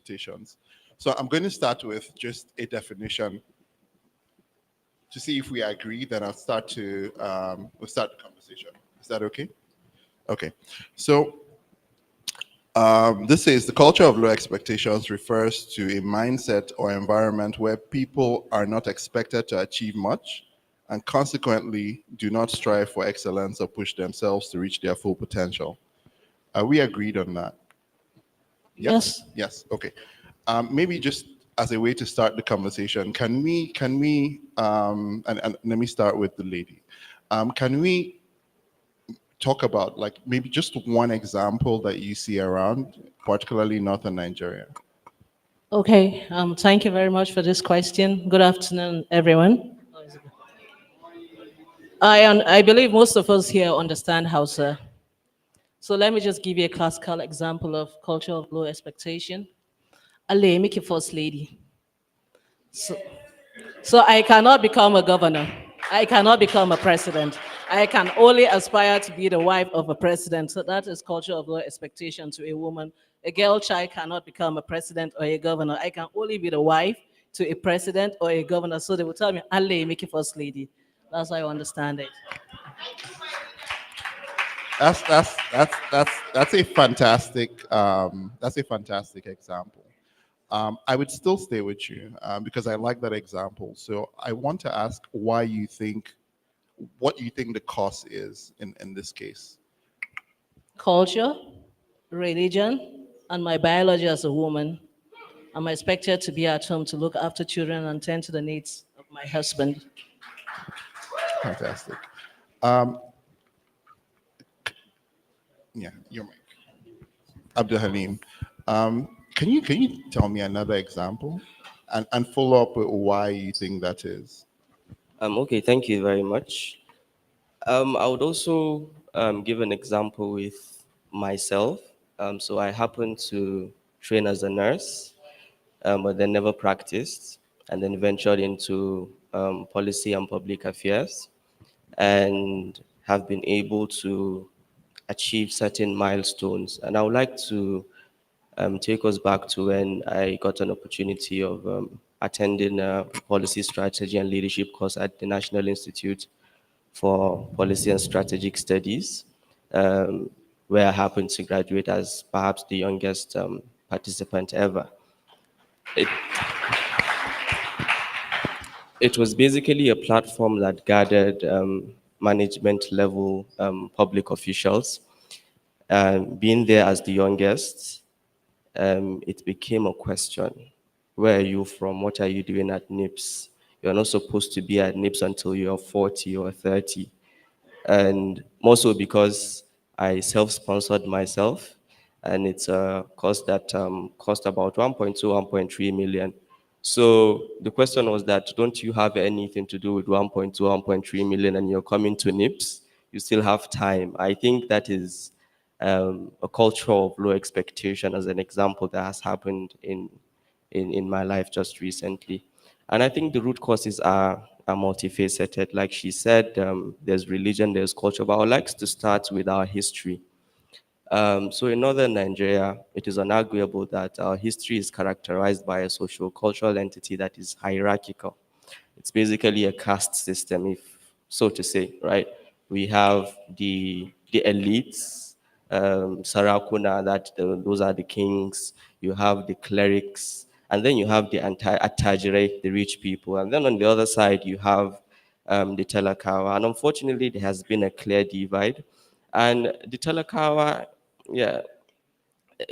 expectations. So I'm going to start with just a definition to see if we agree. Then we'll start the conversation. Is that okay? Okay. So this says the culture of low expectations refers to a mindset or environment where people are not expected to achieve much and consequently do not strive for excellence or push themselves to reach their full potential. Are we agreed on that? Yes. Yes. Okay. Maybe just as a way to start the conversation, and let me start with the lady. Can we talk about like maybe just one example that you see around, particularly northern Nigeria? Okay. Thank you very much for this question. Good afternoon, everyone. I believe most of us here understand Hausa. So let me just give you a classical example of culture of low expectation. Ale, make you first lady. So, so I cannot become a governor. I cannot become a president. I can only aspire to be the wife of a president. So that is culture of low expectation to a woman. A girl child cannot become a president or a governor. I can only be the wife to a president or a governor. So they will tell me, Ale, make you first lady. That's how I understand it. That's a fantastic example. I would still stay with you because I like that example. So I want to ask what you think the cause is in this case. Culture, religion, and my biology as a woman. I'm expected to be at home to look after children and tend to the needs of my husband. Fantastic. Yeah, you're right. Abdulhaleem, can you tell me another example and follow up with why you think that is? Okay, thank you very much. I would also give an example with myself. So I happened to train as a nurse, but then never practiced, and then ventured into policy and public affairs, and have been able to achieve certain milestones. And I would like to take us back to when I got an opportunity of attending a policy strategy and leadership course at the National Institute for Policy and Strategic Studies, where I happened to graduate as perhaps the youngest participant ever. It, it was basically a platform that gathered management level public officials. Being there as the youngest, it became a question. Where are you from? What are you doing at NIPS? You're not supposed to be at NIPS until you're 40 or 30. And more so because I self-sponsored myself, and it's a course that cost about 1.2, 1.3 million. So the question was that, don't you have anything to do with 1.2, 1.3 million and you're coming to NIPS? You still have time. I think that is a culture of low expectation as an example that has happened in my life just recently. And I think the root causes are multifaceted. Like she said, there's religion, there's culture, but I would like to start with our history. So in northern Nigeria, it is unarguable that our history is characterized by a socio-cultural entity that is hierarchical. It's basically a caste system, if so to say, right? We have the elites, Sarakuna, those are the kings. You have the clerics, and then you have the Attajire, the rich people, and then on the other side you have the Telakawa. And unfortunately, there has been a clear divide. And the Telakawa, yeah,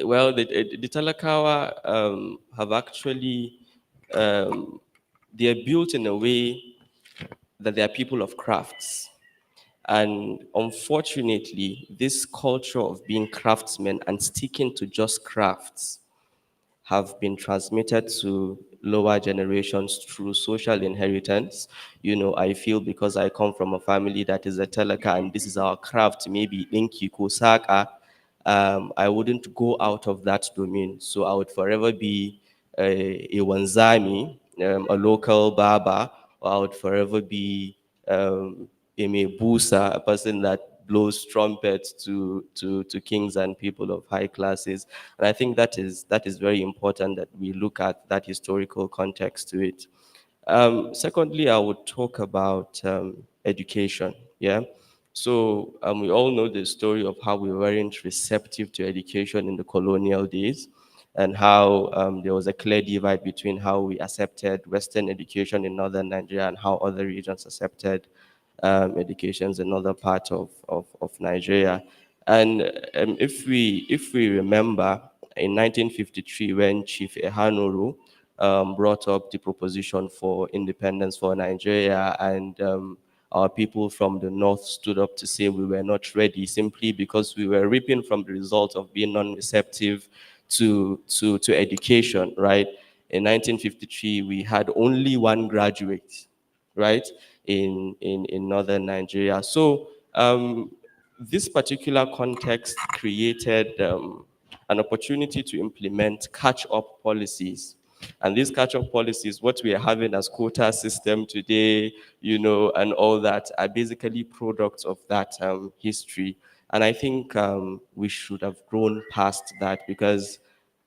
well, the Telakawa have actually they are built in a way that they are people of crafts. And unfortunately, this culture of being craftsmen and sticking to just crafts have been transmitted to lower generations through social inheritance. You know, I feel because I come from a family that is a teleka and this is our craft, maybe inki kusaka, I wouldn't go out of that domain. So I would forever be a wanzami, a local baba, or I would forever be a mebusa, a person that blows trumpets to kings and people of high classes. And I think that is very important that we look at that historical context to it. Secondly, I would talk about education. Yeah. So we all know the story of how we weren't receptive to education in the colonial days, and how there was a clear divide between how we accepted Western education in northern Nigeria and how other regions accepted educations in other parts of Nigeria. And if we remember, in 1953, when Chief Ehanuru brought up the proposition for independence for Nigeria, and our people from the north stood up to say we were not ready, simply because we were reaping from the result of being non-receptive to education, right? In 1953, we had only one graduate, right, in northern Nigeria. So this particular context created an opportunity to implement catch-up policies. And these catch-up policies, what we are having as quota system today, and all that, are basically products of that history. And I think we should have grown past that, because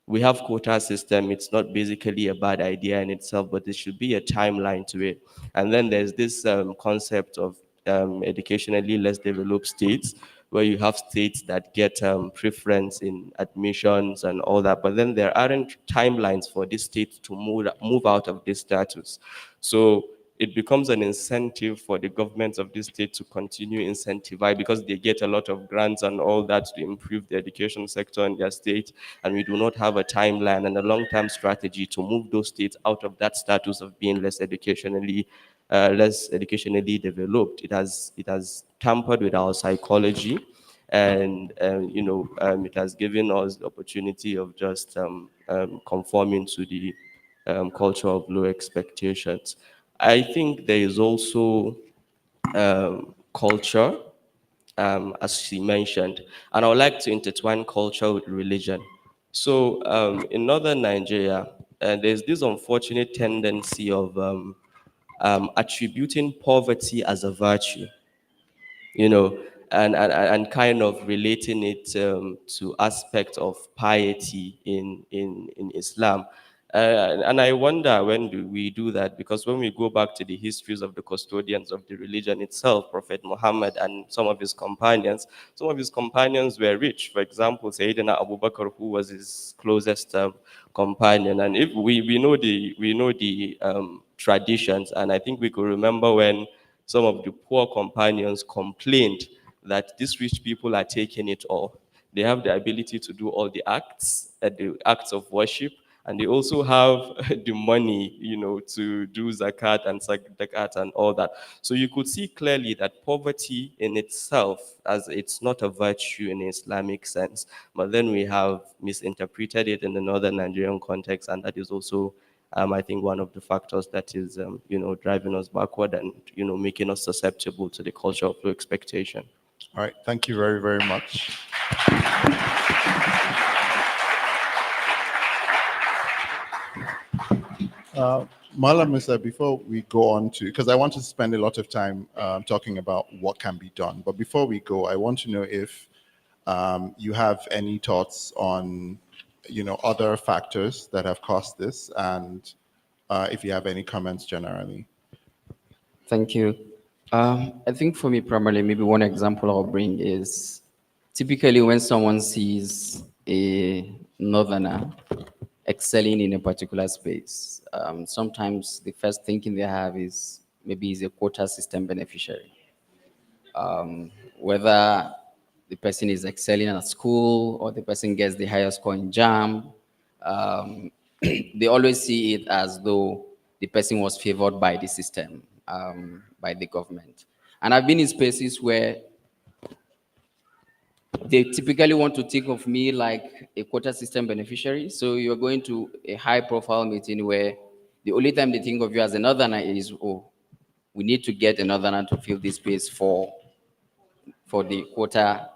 we have quota system. It's not basically a bad idea in itself, but there should be a timeline to it. And then there's this concept of educationally less developed states, where you have states that get preference in admissions and all that, but then there aren't timelines for these states to move out of this status. So it becomes an incentive for the governments of this state to continue incentivize, because they get a lot of grants and all that to improve the education sector in their state, and we do not have a timeline and a long-term strategy to move those states out of that status of being less educationally developed. It has tampered with our psychology, and it has given us the opportunity of just conforming to the culture of low expectations. I think there is also culture, as she mentioned, and I would like to intertwine culture with religion. So in northern Nigeria, there's this unfortunate tendency of attributing poverty as a virtue, you know, and kind of relating it to aspects of piety in Islam. And I wonder, when do we do that? Because when we go back to the histories of the custodians of the religion itself, Prophet Muhammad and some of his companions were rich. For example, Sayyidina Abu Bakr, who was his closest companion. And if we know the traditions, and I think we could remember when some of the poor companions complained that these rich people are taking it all. They have the ability to do all the acts of worship, and they also have the money, to do zakat and zakat and all that. So you could see clearly that poverty in itself, as it's not a virtue in Islamic sense, but then we have misinterpreted it in the northern Nigerian context, and that is also I think one of the factors that is, driving us backward and, making us susceptible to the culture of low expectation. All right, thank you very, very much. Mala Musa, before we go on to, because I want to spend a lot of time talking about what can be done, but before we go, I want to know if you have any thoughts on other factors that have caused this, and if you have any comments generally. Thank you. I think for me, primarily, maybe one example I'll bring is typically when someone sees a northerner excelling in a particular space, sometimes the first thinking they have is maybe he's a quota system beneficiary. Whether the person is excelling at school or the person gets the highest score in JAM, they always see it as though the person was favored by the system, by the government. And I've been in spaces where they typically want to think of me like a quota system beneficiary. So you're going to a high profile meeting where the only time they think of you as a northerner is, oh, we need to get a northerner to fill this space for the quota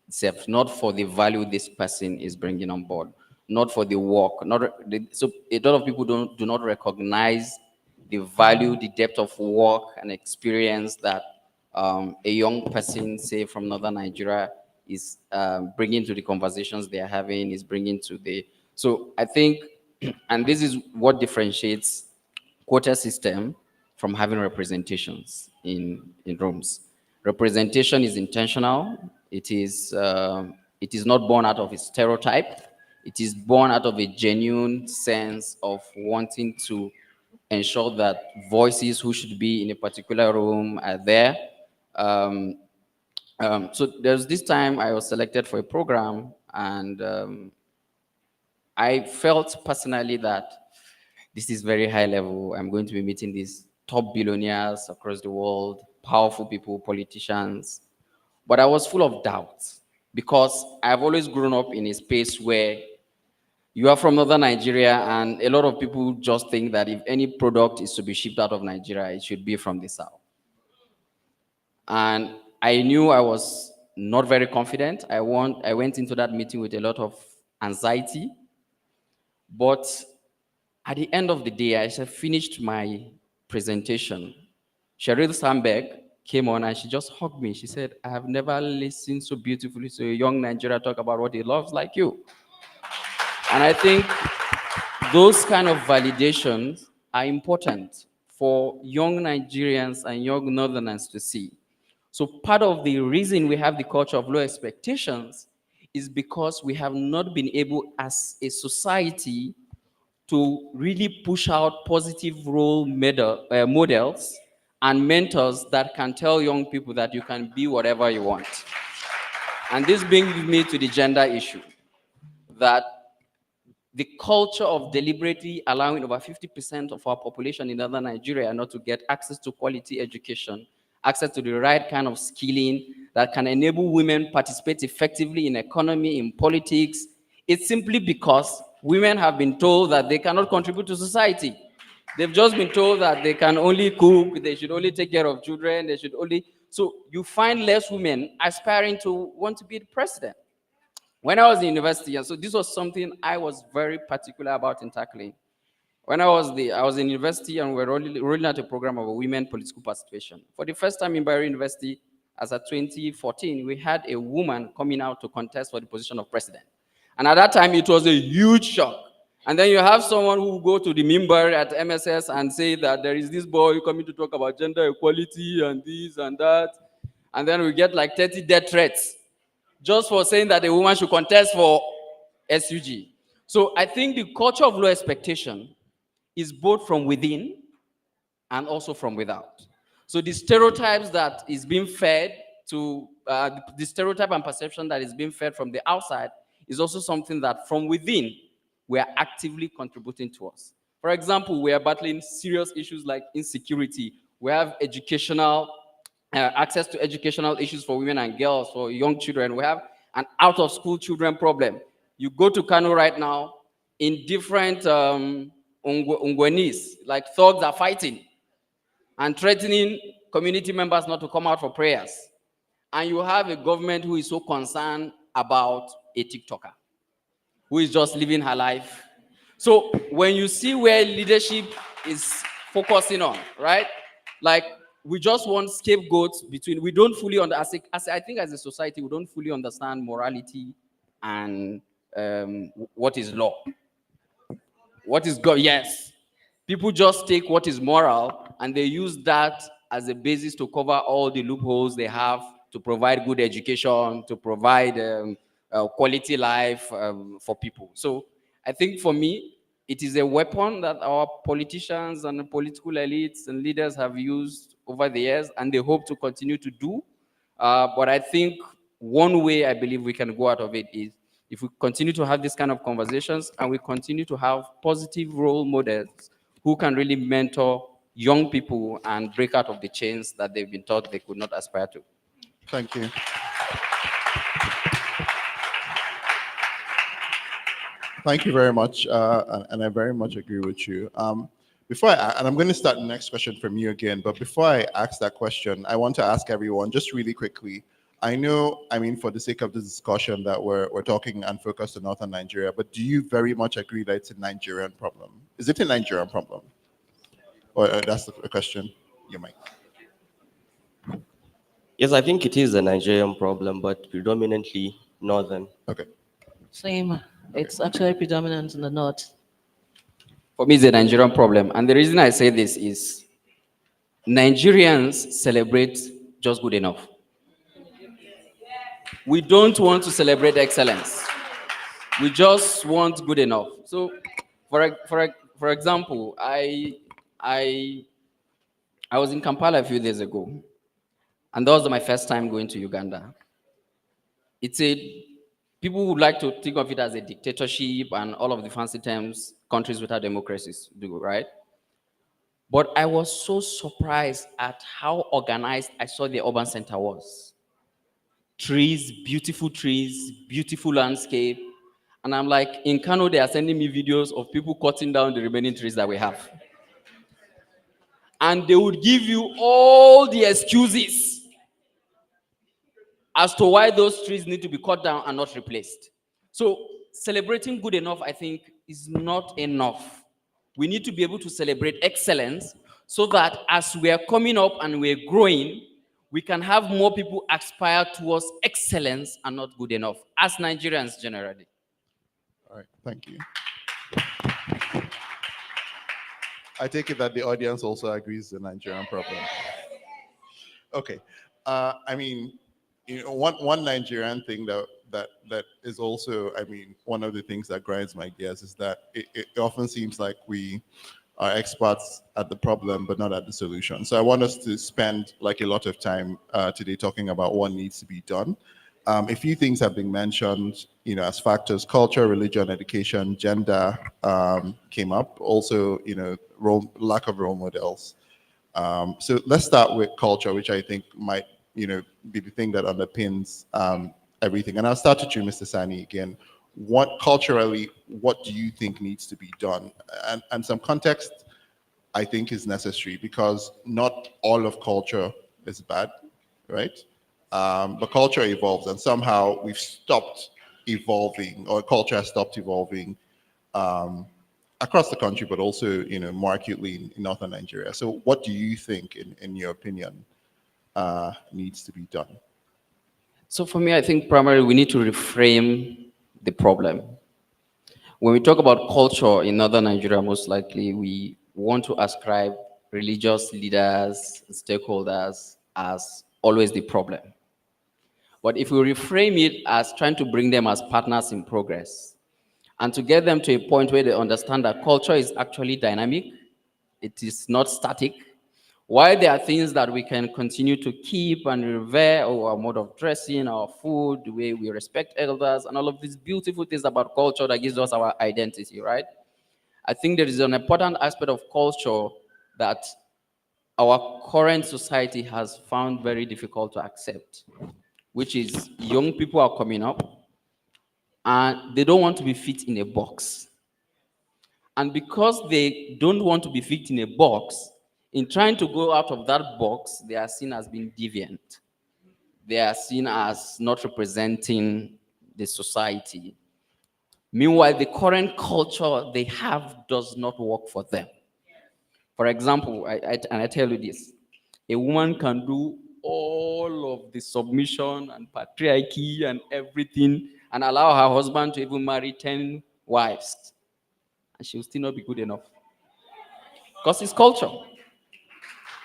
itself, not for the value this person is bringing on board, not for the work. So a lot of people do not recognize the value, the depth of work and experience that a young person, say from northern Nigeria, is bringing to the conversations they are having, is bringing to the. So I think, and this is what differentiates quota system from having representations in rooms. Representation is intentional. It is not born out of a stereotype. It is born out of a genuine sense of wanting to ensure that voices who should be in a particular room are there. So there's this time I was selected for a program, and I felt personally that this is very high level. I'm going to be meeting these top billionaires across the world, powerful people, politicians. But I was full of doubts because I've always grown up in a space where you are from northern Nigeria, and a lot of people just think that if any product is to be shipped out of Nigeria, it should be from the south. And I knew I was not very confident. I went into that meeting with a lot of anxiety. But at the end of the day, as I finished my presentation, Cheryl Sandberg came on and she just hugged me. She said, I have never listened so beautifully to a young Nigerian talk about what he loves like you. And I think those kind of validations are important for young Nigerians and young Northerners to see. So part of the reason we have the culture of low expectations is because we have not been able as a society to really push out positive models and mentors that can tell young people that you can be whatever you want. And this brings me to the gender issue, that the culture of deliberately allowing over 50% of our population in northern Nigeria not to get access to quality education, access to the right kind of skilling that can enable women participate effectively in economy, in politics. It's simply because women have been told that they cannot contribute to society. They've just been told that they can only cook, they should only take care of children, they should only... So you find less women aspiring to want to be the president. When I was in university, and so this was something I was very particular about in tackling. When I was in university, and we were rolling out a program of women political participation. For the first time in Bayero University, as of 2014, we had a woman coming out to contest for the position of president. And at that time, it was a huge shock. And then you have someone who go to the member at MSS and say that there is this boy coming to talk about gender equality and this and that. And then we get like 30 death threats just for saying that a woman should contest for SUG. So I think the culture of low expectation is both from within and also from without. So the stereotypes that is being fed to, the stereotype and perception that is being fed from the outside is also something that from within, we are actively contributing to us. For example, we are battling serious issues like insecurity. We have educational access to educational issues for women and girls, for young children. We have an out-of-school children problem. You go to Kano right now, in different Ungwenis, like thugs are fighting and threatening community members not to come out for prayers. And you have a government who is so concerned about a TikToker who is just living her life. So when you see where leadership is focusing on, right? Like, we just want scapegoats between, we don't fully understand, I think as a society, we don't fully understand morality and what is law. What is God? Yes. People just take what is moral and they use that as a basis to cover all the loopholes they have to provide good education, to provide quality life for people. So I think for me, it is a weapon that our politicians and political elites and leaders have used over the years, and they hope to continue to do. But I think one way I believe we can go out of it is if we continue to have these kind of conversations and we continue to have positive role models who can really mentor young people and break out of the chains that they've been taught they could not aspire to. Thank you. Thank you very much, and I very much agree with you. And I'm going to start the next question from you again, but before I ask that question, I want to ask everyone just really quickly. I know, I mean, for the sake of this discussion that we're talking and focused on northern Nigeria, but do you very much agree that it's a Nigerian problem? Is it a Nigerian problem? Or that's the question? You might. Yes, I think it is a Nigerian problem, but predominantly northern. Okay. Same. It's actually predominant in the north. For me, it's a Nigerian problem. And the reason I say this is Nigerians celebrate just good enough. We don't want to celebrate excellence. We just want good enough. So, for example, I I was in Kampala a few days ago, and that was my first time going to Uganda. It's a People would like to think of it as a dictatorship and all of the fancy terms countries without democracies do, right? But I was so surprised at how organized I saw the urban center was. Trees, beautiful landscape. And I'm like, in Kano, they are sending me videos of people cutting down the remaining trees that we have. And they would give you all the excuses as to why those trees need to be cut down and not replaced. So celebrating good enough, I think, is not enough. We need to be able to celebrate excellence so that as we are coming up and we're growing, we can have more people aspire towards excellence and not good enough, as Nigerians generally. All right. Thank you. I take it that the audience also agrees the Nigerian problem. Okay. I mean, one Nigerian thing that is also, I mean, one of the things that grinds my gears is that it often seems like we are experts at the problem, but not at the solution. So I want us to spend like a lot of time today talking about what needs to be done. A few things have been mentioned, as factors: culture, religion, education, gender came up. Also, lack of role models. So let's start with culture, which I think might, be the thing that underpins everything. And I'll start with you, Mr. Sani, again. What do you think needs to be done? And some context, I think, is necessary, because not all of culture is bad, right? But culture evolves, and somehow we've stopped evolving, or culture has stopped evolving across the country, but also, more acutely in northern Nigeria. So what do you think, in your opinion, needs to be done? So for me, I think primarily we need to reframe the problem. When we talk about culture in northern Nigeria, most likely we want to ascribe religious leaders, stakeholders as always the problem. But if we reframe it as trying to bring them as partners in progress, and to get them to a point where they understand that culture is actually dynamic, it is not static. While there are things that we can continue to keep and revere, or our mode of dressing, our food, the way we respect elders, and all of these beautiful things about culture that gives us our identity, right? I think there is an important aspect of culture that our current society has found very difficult to accept, which is young people are coming up and they don't want to be fit in a box. And because they don't want to be fit in a box, in trying to go out of that box, they are seen as being deviant. They are seen as not representing the society. Meanwhile, the current culture they have does not work for them. For example, I tell you this, a woman can do all of the submission and patriarchy and everything and allow her husband to even marry 10 wives, and she will still not be good enough. Because it's culture.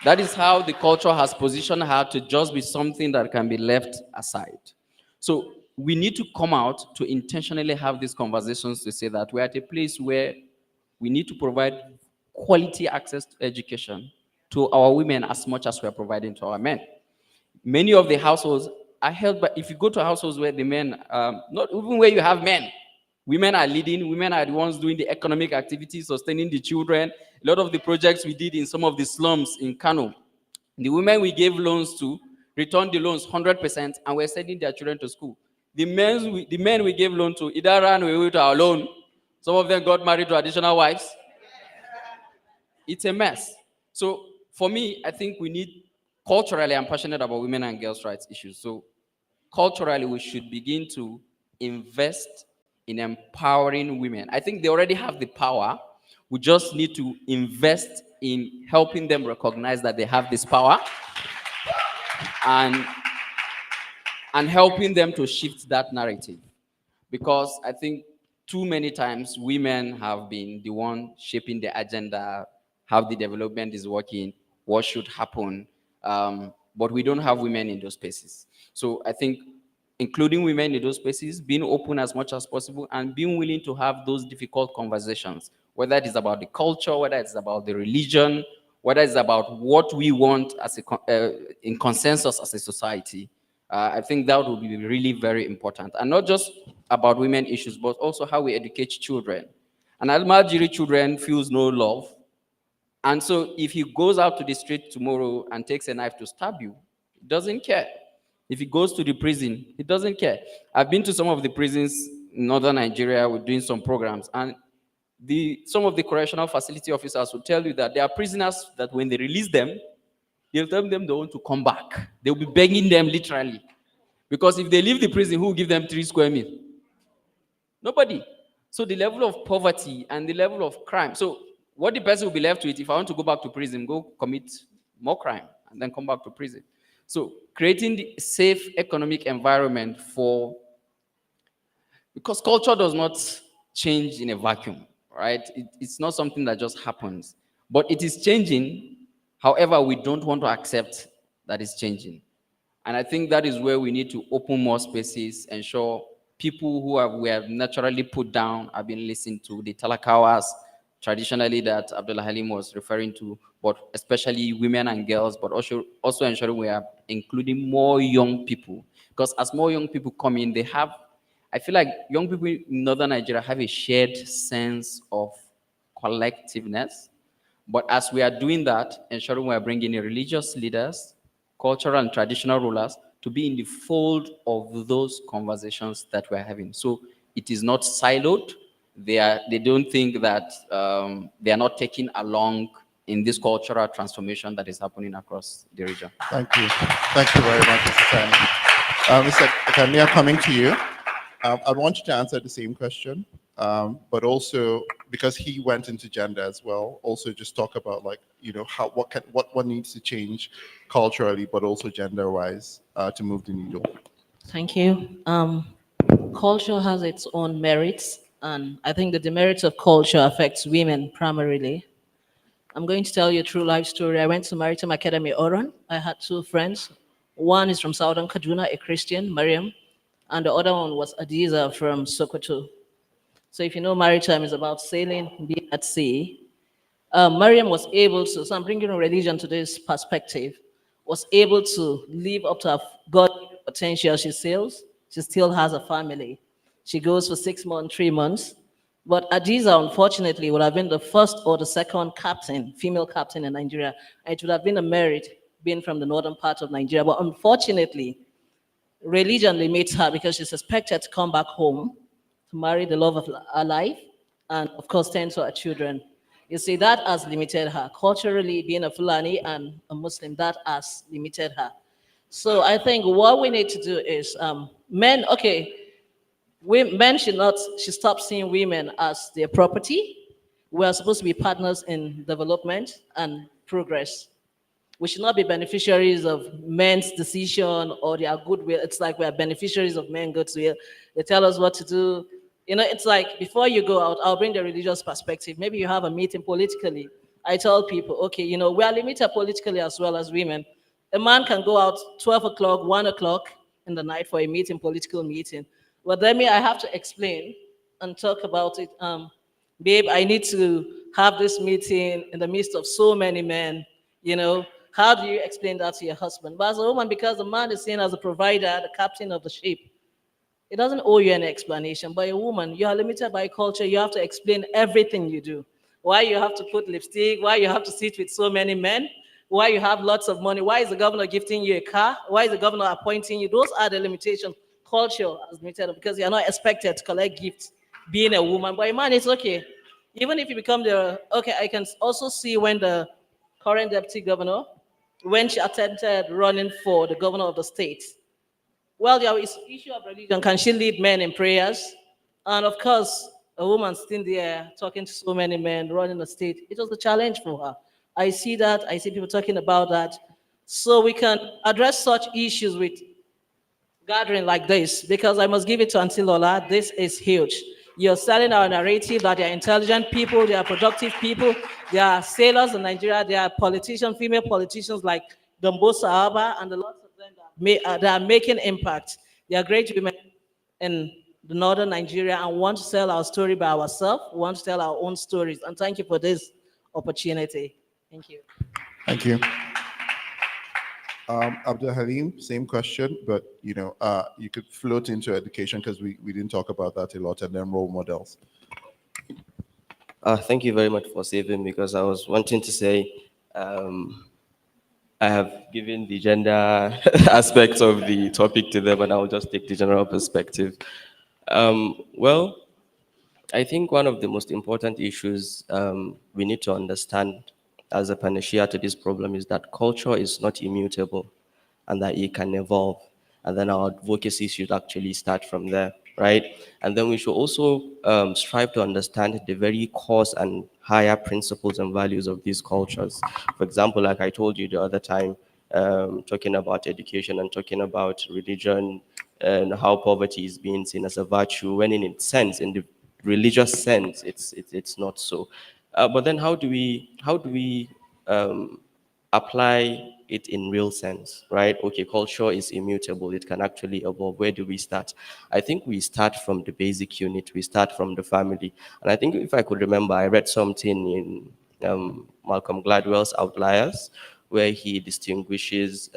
That is how the culture has positioned her to just be something that can be left aside. So we need to come out to intentionally have these conversations to say that we're at a place where we need to provide quality access to education to our women as much as we're providing to our men. Many of the households are held by, if you go to households where the men, not even where you have men, women are leading, women are the ones doing the economic activities, sustaining the children. A lot of the projects we did in some of the slums in Kano, the women we gave loans to returned the loans 100%, and we're sending their children to school. The men we gave loan to either ran away with our loan, some of them got married to additional wives. It's a mess. So for me, I think we need, culturally, I'm passionate about women and girls' rights issues. So culturally, we should begin to invest in empowering women. I think they already have the power. We just need to invest in helping them recognize that they have this power and and helping them to shift that narrative. Because I think too many times women have been the one shaping the agenda, how the development is working, what should happen, but we don't have women in those spaces. So I think including women in those spaces, being open as much as possible, and being willing to have those difficult conversations, whether it is about the culture, whether it's about the religion, whether it's about what we want as in consensus as a society. I think that would be really very important. And not just about women issues, but also how we educate children. And Almajiri children feels no love. And so if he goes out to the street tomorrow and takes a knife to stab you, he doesn't care. If he goes to the prison, he doesn't care. I've been to some of the prisons in northern Nigeria. We're doing some programs. And some of the correctional facility officers will tell you that there are prisoners that when they release them, they'll tell them they want to come back. They'll be begging them literally. Because if they leave the prison, who will give them 3 square meals? Nobody. So the level of poverty and the level of crime. So what the person will be left with, if I want to go back to prison, go commit more crime and then come back to prison. So creating the safe economic environment because culture does not change in a vacuum, right? It's not something that just happens, but it is changing. However, we don't want to accept that it's changing. And I think that is where we need to open more spaces, ensure people we have naturally put down have been listened to, the talakawas, traditionally that Abdulhaleem was referring to, but especially women and girls, but also ensuring we are including more young people. Because as more young people come in, I feel like young people in northern Nigeria have a shared sense of collectiveness. But as we are doing that, ensuring we are bringing in religious leaders, cultural and traditional rulers to be in the fold of those conversations that we're having. So it is not siloed. They don't think that they are not taken along in this cultural transformation that is happening across the region. Thank you. Thank you very much, Mr. Sani. Mr. Akande, coming to you. I want you to answer the same question, but also because he went into gender as well, also just talk about what needs to change culturally, but also gender-wise to move the needle. Thank you. Culture has its own merits, and I think the demerits of culture affects women primarily. I'm going to tell you a true life story. I went to Maritime Academy Oran. I had 2 friends. One is from Southern Kaduna, a Christian, Mariam, and the other one was Adiza from Sokoto. So if you know, maritime is about sailing, being at sea. Mariam was able to, so I'm bringing religion to this perspective, was able to live up to her God potential. She sails, she still has a family. She goes for 6 months, 3 months. But Adiza, unfortunately, would have been the first or the second captain, female captain in Nigeria. And it would have been a merit being from the northern part of Nigeria. But unfortunately, religion limits her because she's expected to come back home to marry the love of her life and, of course, tend to her children. You see, that has limited her. Culturally, being a Fulani and a Muslim, that has limited her. So I think what we need to do is men should stop seeing women as their property. We are supposed to be partners in development and progress. We should not be beneficiaries of men's decision or their goodwill. It's like we are beneficiaries of men's goodwill. They tell us what to do. It's like before you go out, I'll bring the religious perspective. Maybe you have a meeting politically. I tell people, okay, we are limited politically as well as women. A man can go out 12 o'clock, 1 o'clock in the night for a meeting, political meeting. But then I have to explain and talk about it. Babe, I need to have this meeting in the midst of so many men, How do you explain that to your husband? But as a woman, because the man is seen as a provider, the captain of the ship, it doesn't owe you any explanation. But a woman, you are limited by culture. You have to explain everything you do. Why you have to put lipstick, why you have to sit with so many men, why you have lots of money, why is the governor gifting you a car, why is the governor appointing you? Those are the limitations. Culture has limited because you are not expected to collect gifts being a woman. But a man, it's okay. Even if you become I can also see when the current deputy governor, when she attempted running for the governor of the state. Well, there is issue of religion. Can she lead men in prayers? And of course, a woman sitting there talking to so many men, running the state. It was a challenge for her. I see that. I see people talking about that. So we can address such issues with gathering like this, because I must give it to Auntie Lola, this is huge. You're selling our narrative that they're intelligent people, they are productive people, they are sailors in Nigeria, they are politicians, female politicians like Gambo Sahaba, and a lot of them that are making impact. They are great women in the northern Nigeria and want to tell our story by ourselves, want to tell our own stories. And thank you for this opportunity. Thank you. Thank you. Abdulhaleem, same question, but you could float into education because we didn't talk about that a lot, and then role models. Thank you very much for saving me, because I was wanting to say um, I have given the gender aspect of the topic to them, and I'll just take the general perspective. Well, I think one of the most important issues we need to understand as a panacea to this problem is that culture is not immutable and that it can evolve. And then our advocacy should actually start from there, right? And then we should also strive to understand the very cause and higher principles and values of these cultures. For example, like I told you the other time, talking about education and talking about religion and how poverty is being seen as a virtue, when in its sense, in the religious sense, it's not so. But then how do we apply it in real sense, right? Okay, culture is immutable, it can actually evolve. Where do we start? I think we start from the basic unit, we start from the family. And I think, if I could remember, I read something in Malcolm Gladwell's Outliers, where he distinguishes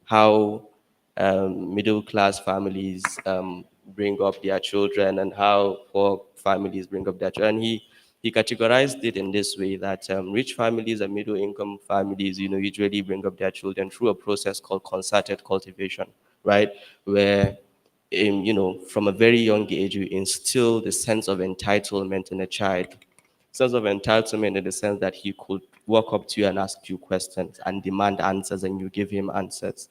how middle class families bring up their children and how poor families bring up their children. He categorized it in this way, that rich families and middle income families, usually bring up their children through a process called concerted cultivation, right? Where from a very young age, you instill the sense of entitlement in a child. Sense of entitlement in the sense that he could walk up to you and ask you questions and demand answers, and you give him answers.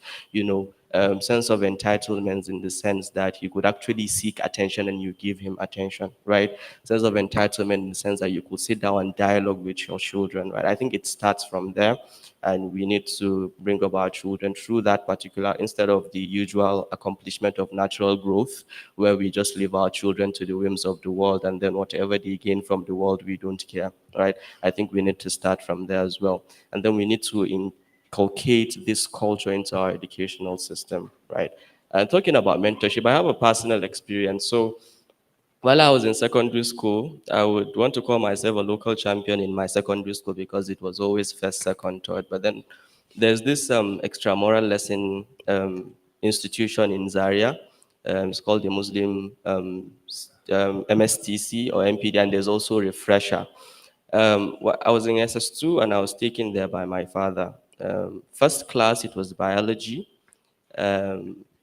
Sense of entitlement in the sense that he could actually seek attention and you give him attention, right? Sense of entitlement in the sense that you could sit down and dialogue with your children, right? I think it starts from there, and we need to bring up our children through that particular, instead of the usual accomplishment of natural growth, where we just leave our children to the whims of the world, and then whatever they gain from the world, we don't care, right? I think we need to start from there as well. And then we need to inculcate this culture into our educational system, right? And talking about mentorship, I have a personal experience. So while I was in secondary school, I would want to call myself a local champion in my secondary school because it was always first, second, third. But then there's this extramural lesson institution in Zaria. It's called the Muslim MSTC or MPD, and there's also Refresher. I was in SS2 and I was taken there by my father. First class, it was biology.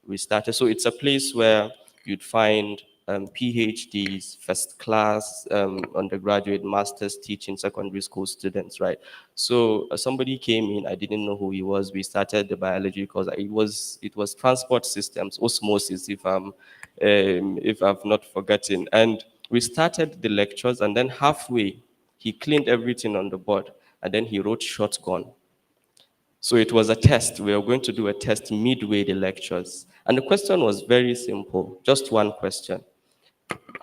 We started. So it's a place where you'd find PhDs, first class, undergraduate, masters teaching secondary school students, right? So somebody came in, I didn't know who he was. We started the biology because it was transport systems, osmosis, if I've not forgotten. And we started the lectures, and then halfway, he cleaned everything on the board, and then he wrote shotgun. So it was a test. We were going to do a test midway the lectures. And the question was very simple, just one question.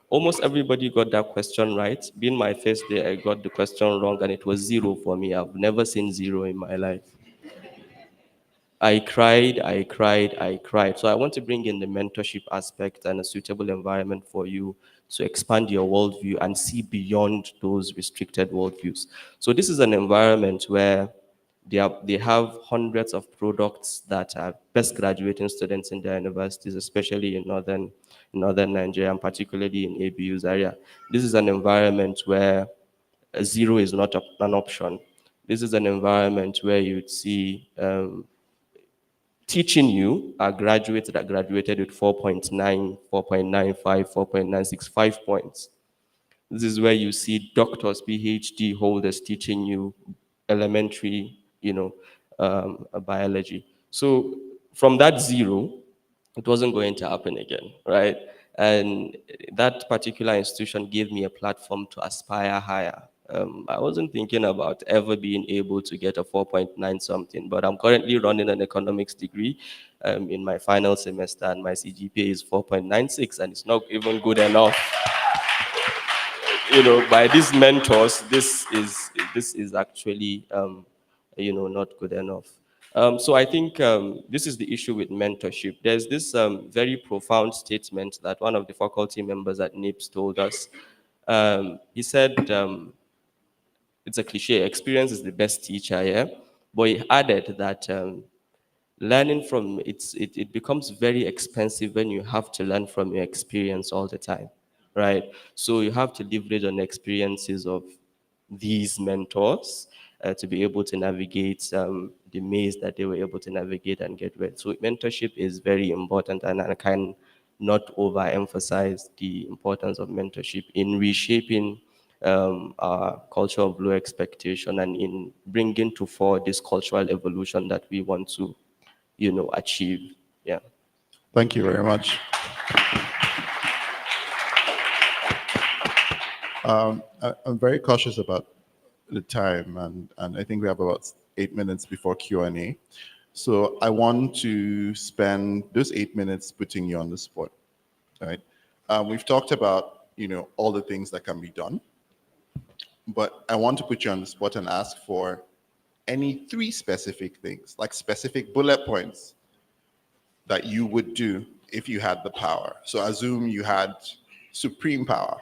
Almost everybody got that question right. Being my first day, I got the question wrong, and it was 0 for me. I've never seen 0 in my life. I cried, I cried, I cried. So I want to bring in the mentorship aspect and a suitable environment for you to expand your worldview and see beyond those restricted worldviews. So this is an environment where they have hundreds of products that are best graduating students in their universities, especially in northern Nigeria, and particularly in ABU's area. This is an environment where 0 is not an option. This is an environment where you'd see teaching you are graduates that graduated with 4.9, 4.95, 4.96, 5 points. This is where you see doctors, PhD holders teaching you elementary, biology. So from that 0, it wasn't going to happen again, right? And that particular institution gave me a platform to aspire higher, I wasn't thinking about ever being able to get a 4.9 something, but I'm currently running an economics degree in my final semester, and my CGPA is 4.96, and it's not even good enough. By these mentors, this is actually not good enough. So I think this is the issue with mentorship. There's this very profound statement that one of the faculty members at NIPS told us. He said, it's a cliche, experience is the best teacher, yeah? But he added that learning from it becomes very expensive when you have to learn from your experience all the time, right? So you have to leverage on experiences of these mentors to be able to navigate the maze that they were able to navigate and get with. So mentorship is very important, and I can not overemphasize the importance of mentorship in reshaping our culture of low expectation and in bringing to fore this cultural evolution that we want to achieve. Yeah. Thank you very much. I'm very cautious about the time, and I think we have about 8 minutes before Q&A. So I want to spend those 8 minutes putting you on the spot, right? We've talked about, all the things that can be done, but I want to put you on the spot and ask for any 3 specific things, like specific bullet points that you would do if you had the power. So assume you had supreme power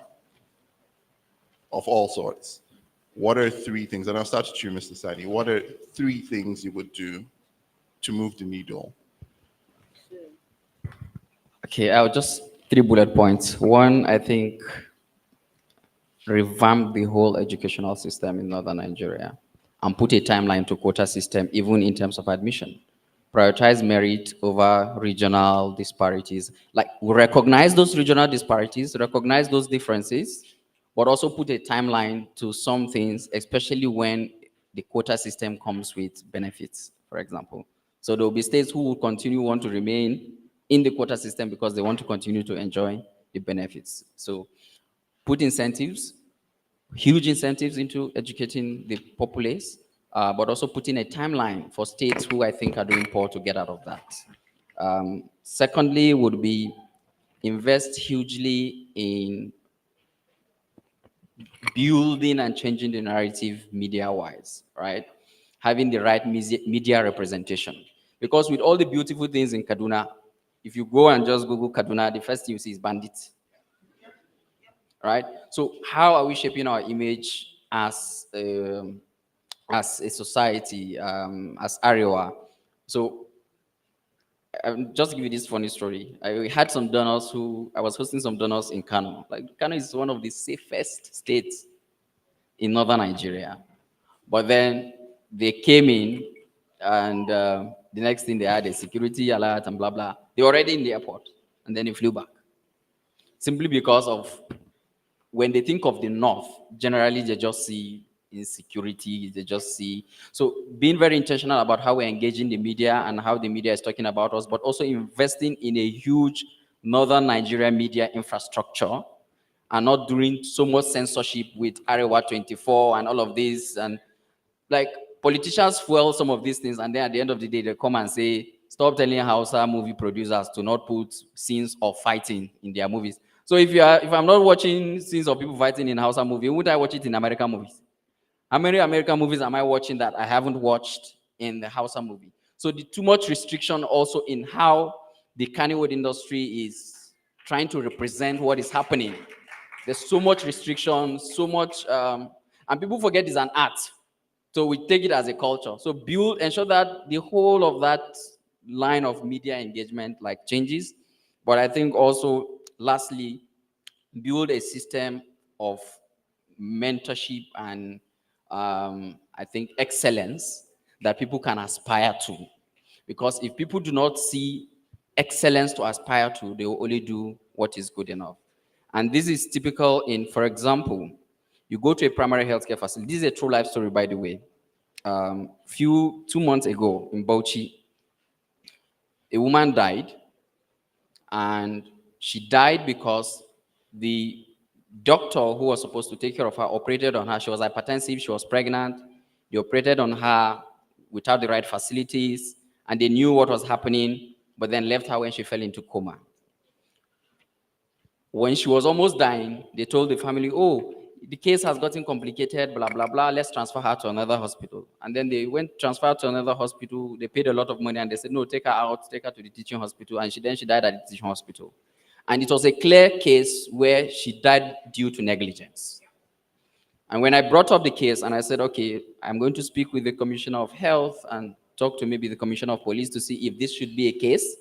of all sorts. What are 3 things? And I'll start with you, Mr. Sani. What are 3 things you would do to move the needle? Okay, I'll just 3 bullet points. One, I think revamp the whole educational system in northern Nigeria and put a timeline to quota system, even in terms of admission. Prioritize merit over regional disparities. Like, we recognize those regional disparities, recognize those differences, but also put a timeline to some things, especially when the quota system comes with benefits, for example. So there will be states who will want to remain in the quota system because they want to continue to enjoy the benefits. So put incentives, huge incentives into educating the populace, but also putting a timeline for states who I think are doing poor to get out of that. Secondly, would be invest hugely in building and changing the narrative media-wise, right? Having the right media representation. Because with all the beautiful things in Kaduna, if you go and just Google Kaduna, the first thing you see is bandits, right? So how are we shaping our image as a society, as Arewa? So just to give you this funny story. I had some donors I was hosting some donors in Kano. Like, Kano is one of the safest states in northern Nigeria. But then they came in, and the next thing they had a security alert and blah, blah. They were already in the airport, and then they flew back. Simply because of, when they think of the North, generally they just see insecurity, they just see. So being very intentional about how we're engaging the media and how the media is talking about us, but also investing in a huge northern Nigeria media infrastructure and not doing so much censorship with Arewa 24 and all of this. And like, politicians fuel some of these things, and then at the end of the day, they come and say, stop telling Hausa movie producers to not put scenes of fighting in their movies. So if I'm not watching scenes of people fighting in Hausa movie, would I watch it in American movies? How many American movies am I watching that I haven't watched in the Hausa movie? So the too much restriction also in how the Kannywood industry is trying to represent what is happening. There's so much restriction, so much, and people forget it's an art. So we take it as a culture. So ensure that the whole of that line of media engagement like changes. But I think also, lastly, build a system of mentorship and I think excellence that people can aspire to. Because if people do not see excellence to aspire to, they will only do what is good enough. And this is typical in, for example, you go to a primary healthcare facility. This is a true life story, by the way. 2 months ago in Bauchi, a woman died, and she died because the doctor who was supposed to take care of her operated on her. She was hypertensive, she was pregnant. They operated on her without the right facilities, and they knew what was happening, but then left her when she fell into coma. When she was almost dying, they told the family, oh, the case has gotten complicated, blah, blah, blah, let's transfer her to another hospital. And then they went transferred to another hospital, they paid a lot of money, and they said, no, take her out, take her to the teaching hospital, and she died at the teaching hospital. And it was a clear case where she died due to negligence. And when I brought up the case and I said, okay, I'm going to speak with the Commissioner of Health and talk to maybe the Commissioner of Police to see if this should be a case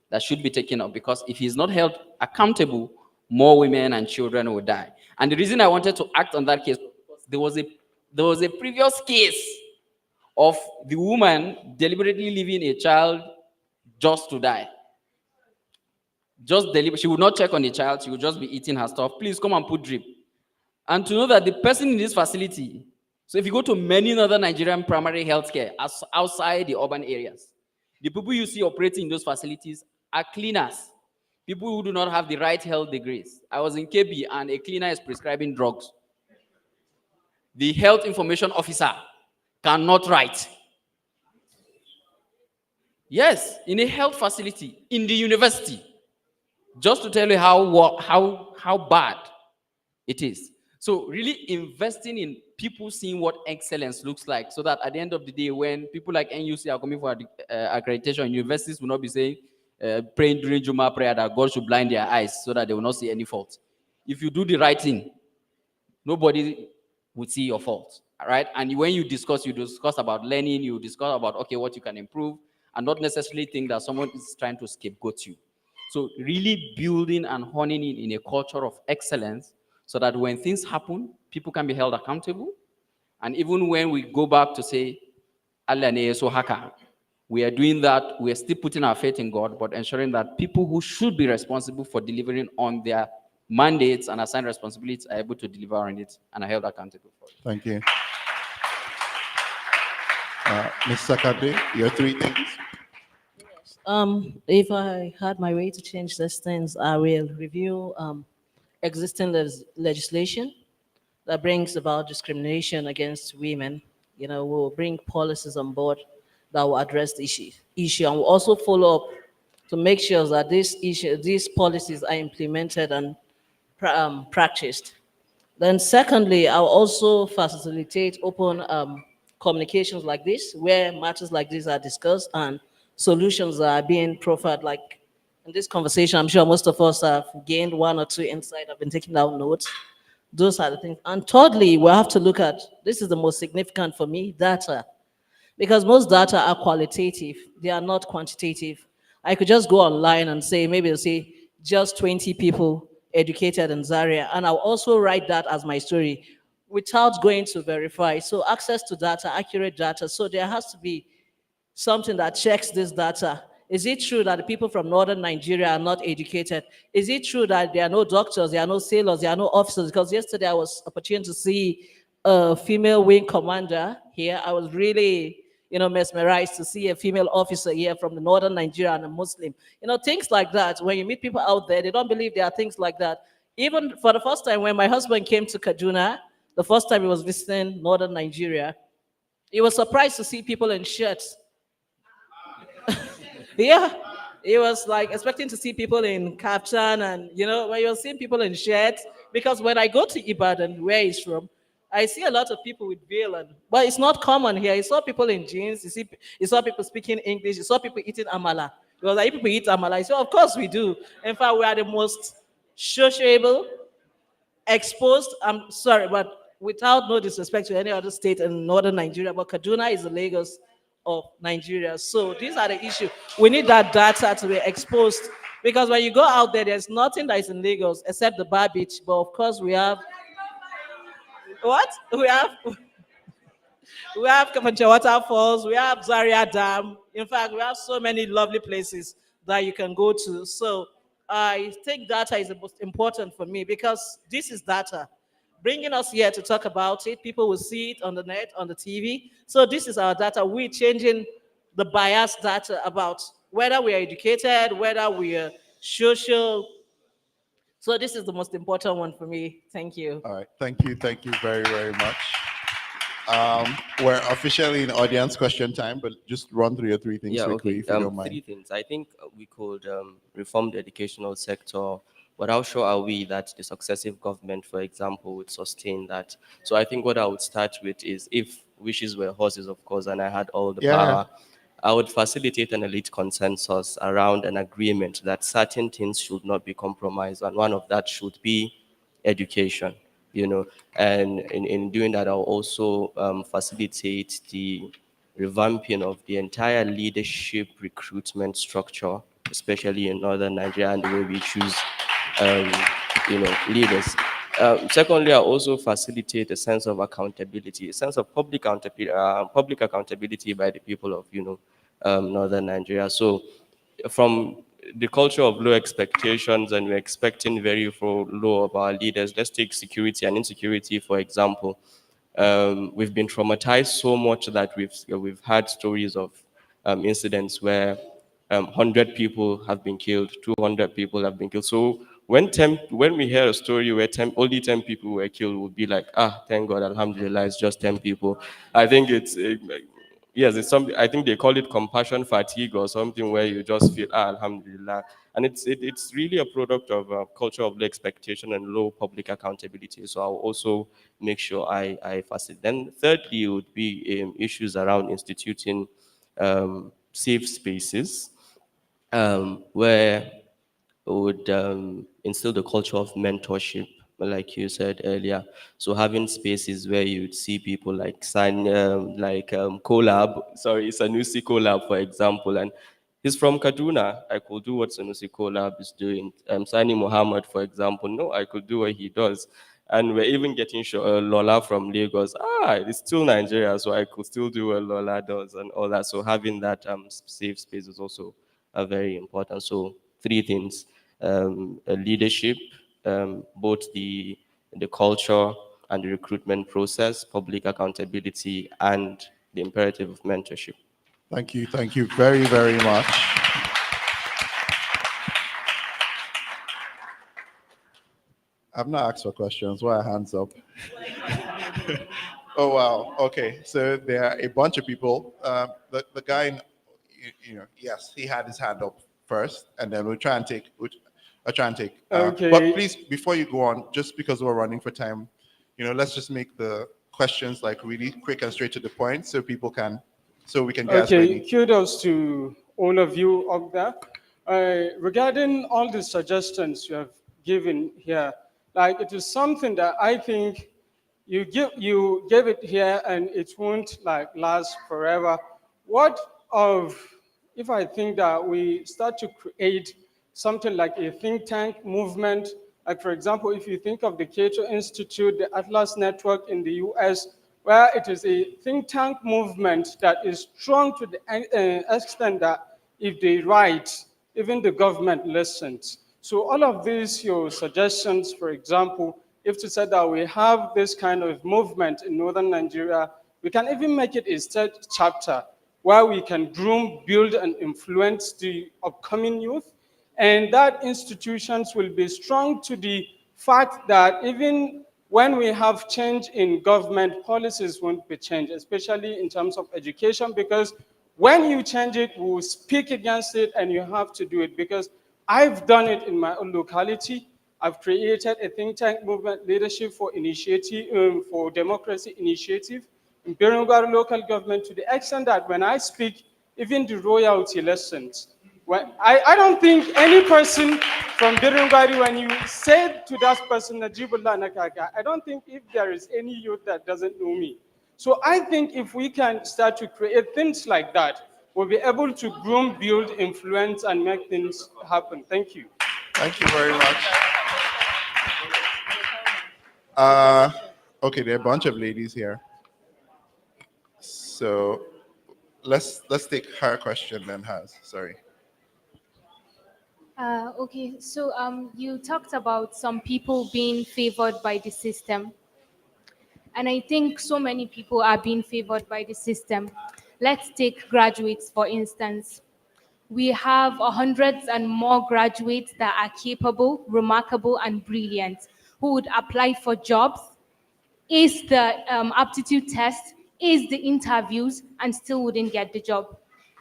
that should be taken up, because if he's not held accountable, more women and children will die. And the reason I wanted to act on that case was because there was a previous case of the woman deliberately leaving a child just to die. She would not check on the child, she would just be eating her stuff. Please come and put drip. And to know that the person in this facility, so if you go to many other Nigerian primary health care outside the urban areas, the people you see operating in those facilities are cleaners, people who do not have the right health degrees. I was in KB and a cleaner is prescribing drugs. The health information officer cannot write. Yes, in a health facility, in the university, just to tell you how bad it is. So really investing in people seeing what excellence looks like, so that at the end of the day, when people like NUC are coming for accreditation, universities will not be saying, praying during Juma prayer that God should blind their eyes so that they will not see any fault. If you do the right thing, nobody would see your fault, all right? And when you discuss about learning, you discuss about, okay, what you can improve, and not necessarily think that someone is trying to scapegoat you. So really building and honing in a culture of excellence, so that when things happen, people can be held accountable. And even when we go back to say, Allah ne yeso haka, we are doing that, we are still putting our faith in God, but ensuring that people who should be responsible for delivering on their mandates and assigned responsibilities are able to deliver on it and are held accountable for it. Thank you. Ms. Akande, your three things. If I had my way to change these things, I will review existing legislation that brings about discrimination against women. We'll bring policies on board that will address the issue, and we'll also follow up to make sure that these policies are implemented and practiced. Then secondly, I'll also facilitate open communications like this, where matters like this are discussed and solutions are being proffered. Like in this conversation, I'm sure most of us have gained one or two insight. I've been taking down notes. Those are the things. And thirdly, we have to look at, this is the most significant for me, data. Because most data are qualitative, they are not quantitative. I could just go online and say, maybe they'll say just 20 people educated in Zaria, and I'll also write that as my story without going to verify. So access to data, accurate data. So there has to be something that checks this data. Is it true that the people from northern Nigeria are not educated? Is it true that there are no doctors, there are no sailors, there are no officers? Because yesterday I was opportune to see a female wing commander here. I was really, mesmerized to see a female officer here from the northern Nigeria and a Muslim. Things like that. When you meet people out there, they don't believe there are things like that. Even for the first time, when my husband came to Kaduna, the first time he was visiting northern Nigeria, he was surprised to see people in shirts. Yeah, he was like expecting to see people in kaftan, and when you're seeing people in shirts, because when I go to Ibadan, where he's from, I see a lot of people with veil, but it's not common here. You saw people in jeans, you saw people speaking English, you saw people eating amala. It was like, people eat amala. So of course we do. In fact, we are the most sociable, exposed. I'm sorry, but without no disrespect to any other state in northern Nigeria, but Kaduna is the Lagos of Nigeria. So these are the issues. We need that data to be exposed, because when you go out there, there's nothing that is in Lagos except the bar beach. But of course, we have what? We have Kafancha Waterfalls, we have Zaria Dam. In fact, we have so many lovely places that you can go to. So I think data is the most important for me, because this is data. Bringing us here to talk about it, people will see it on the net, on the TV. So this is our data. We're changing the biased data about whether we are educated, whether we are social So this is the most important one for me. Thank you. All right. Thank you. Thank you very, very much. We're officially in audience question time, but just run through your three things Yeah, quickly, okay. if you don't mind. Three things. I think we could reform the educational sector, but how sure are we that the successive government, for example, would sustain that? So I think what I would start with is, if wishes were horses, of course, and I had all the Yeah. power, I would facilitate an elite consensus around an agreement that certain things should not be compromised, and one of that should be education. And in doing that, I'll also facilitate the revamping of the entire leadership recruitment structure, especially in northern Nigeria, and the way we choose, um, leaders. Secondly, I also facilitate a sense of accountability, a sense of public accountability by the people of, northern Nigeria. So, from the culture of low expectations, and we're expecting very low of our leaders. Let's take security and insecurity, for example. We've been traumatized so much that we've had stories of incidents where 100 people have been killed, 200 people have been killed. So when we hear a story where only 10 people were killed, we'll be like, thank God, Alhamdulillah, it's just 10 people. I think yes, it's something. I think they call it compassion fatigue or something, where you just feel, Alhamdulillah. And it's really a product of a culture of low expectation and low public accountability. So I'll also make sure I facilitate. Then thirdly, it would be issues around instituting safe spaces, where would instill the culture of mentorship, like you said earlier. So having spaces where you'd see people like Sanusi Collab, for example, and he's from Kaduna. I could do what Sanusi Collab is doing. Sani Muhammad, for example, no, I could do what he does. And we're even getting Lola from Lagos. It's still Nigeria, so I could still do what Lola does and all that. So having that safe space is also very important. So three things: leadership, both the culture and the recruitment process, public accountability, and the imperative of mentorship. Thank you. Thank you very, very much. I've not asked for questions. Why are hands up? Oh, wow. Okay. So there are a bunch of people. The guy, yes, he had his hand up first, and then we'll try and take. Okay. But please, before you go on, just because we're running for time, let's just make the questions like really quick and straight to the point, so we can get Okay, ready. kudos to all of you up there. Regarding all the suggestions you have given here, like, it is something that I think you gave it here and it won't like last forever. What of if I think that we start to create something like a think tank movement, like for example, if you think of the Cato Institute, the Atlas Network in the US, where it is a think tank movement that is strong to the extent that if they write, even the government listens. So all of these, your suggestions, for example, if to say that we have this kind of movement in northern Nigeria, we can even make it a third chapter where we can groom, build, and influence the upcoming youth. And that institutions will be strong to the fact that even when we have change in government, policies won't be changed, especially in terms of education, because when you change it, we will speak against it, and you have to do it. Because I've done it in my own locality. I've created a think tank movement, leadership for initiative, for democracy initiative in Birungar local government, to the extent that when I speak, even the royalty listens. Well, I don't think any person from Birungari, when you say to that person, Najibullah Nakaka, I don't think if there is any youth that doesn't know me. So I think if we can start to create things like that, we'll be able to groom, build, influence, and make things happen. Thank you. Thank you very much. Okay, there are a bunch of ladies here. So let's take her question then hers. Sorry. Okay, so you talked about some people being favored by the system. And I think so many people are being favored by the system. Let's take graduates, for instance. we have hundreds and more graduates that are capable, remarkable, and brilliant who would apply for jobs, ace the aptitude test, ace the interviews, and still wouldn't get the job.